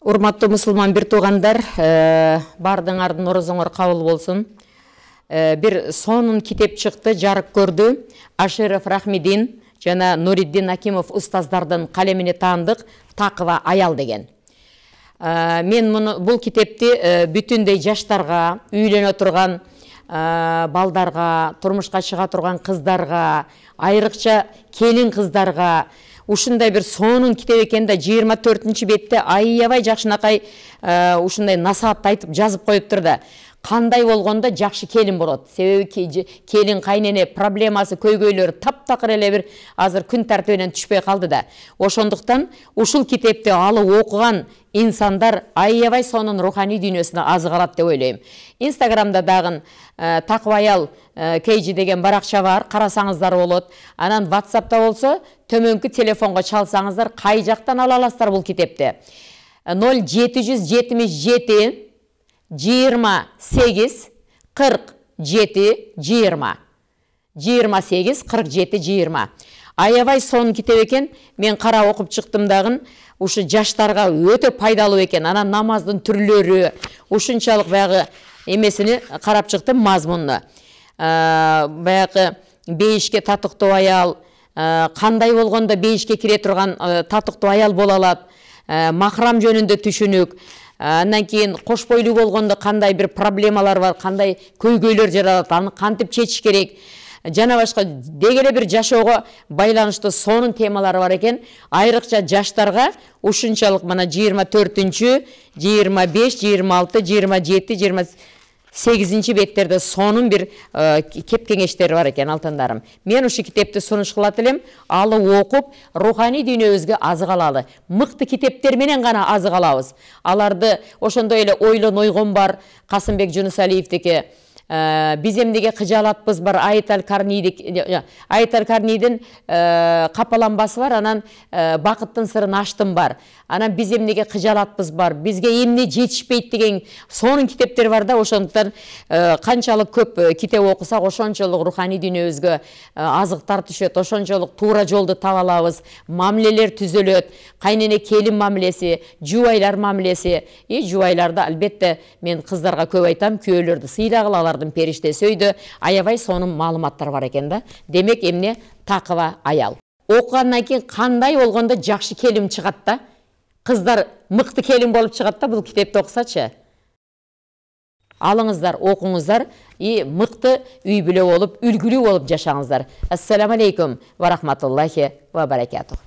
Урматтуу мусулман бир туугандар, бардыңардын орозоңор кабыл болсун. Бир сонун китеп чыкты, жарык көрдү. Аширов Рахмидин жана Нуриддин Акимов устаздардын калемине таандык «Такыва аял» деген. Мен бул китепти бүтүндөй жаштарга, үйлөнө турган балдарга, турмушка чыга турган кыздарга, айрыкча келин кыздарга ушундай бир сонун китеп экен да, 24 бетте аябай жакшынакай ушундай насаат айтып жазып коюптур да. Кандай болгондо жакшы келин болот. Себеби келин кайнене проблемасы, көйгөйлөрү таптакыр эле бир азыр күн тартибинен түшпөй калды да. Ошондуктан ушул китепти алып окуган инсандар аябай сонун руханий дүйнөсүнө азык алат деп ойлойм. Инстаграмда дагы «Такыва аял» KG деген баракча бар, карасаңыздар болот. Анан WhatsApp'та болсо төмөнкү телефонго чалсаңыздар кай жактан ала аласыздар бул китепти. 0777 28 47 20 28 47 20. Аябай сонун китеп экен. Мен кара окуп чыктым дагы. Ушу жаштарга өтө пайдалуу экен. Анан намаздын түрлөрү, ушунчалык баягы эмесини карап чыктым, мазмунну. Баягы бейишке татыктуу аял, кандай болгондо бейишке кире турган татыктуу аял боло алат, махрам жөнүндө түшүнүк. Андан кийин кош бойлуу болгондо кандай бир проблемалар бар, кандай көйгөйлөр жаралат, аны кантип чечиш керек. Жана башка дегеле бир жашоого байланыштуу сонун темалар бар экен. Айрыкча жаштарга ушунчалык мына 24-25, 26, 27, 28 беттерде сонун бир кеп кеңештер бар экен, алтындарым. Мен ушу китепти сунуш кылат элем, алып окуп, руханий дүйнөбүзгө азык алалы. Мыкты китептер менен гана азык алабыз. Аларды ошондой эле ойлон ойгон бар, Касымбек Жунусалиевдики биз эмнеге кыжалатпыз бар, Айтал Карнийдин капаланбасы бар, анан бакыттын сырын аштым бар. Анан биз эмнеге кыжалатпыз бар, бизге эмне жетишпейт деген сонун китептер бар да. Ошондуктан канчалык көп китеп окусак, ошончолук руханий дүйнөбүзгө азыктар түшөт, ошончолук туура жолду таба алабыз, мамилелер түзөлөт, кайнене келин мамилеси, жубайлар мамилеси. Жубайларды албетте мен кыздарга көп айтам, күйөөлөрдү сыйлагыла, алардын периштеси өйдө. Аябай сонун маалыматтар бар экен да. Демек эмне? Такыва аял. Окугандан кийин кандай болгондо жакшы келин чыгат да? Кыздар мыкты келин болуп чыгат да бул китепти окусачы. Алыңыздар, окуңуздар, мыкты үй бүлө болуп, үлгүлүү болуп жашаңыздар. Ассаламу алейкум ва рахматуллахи ва баракатух.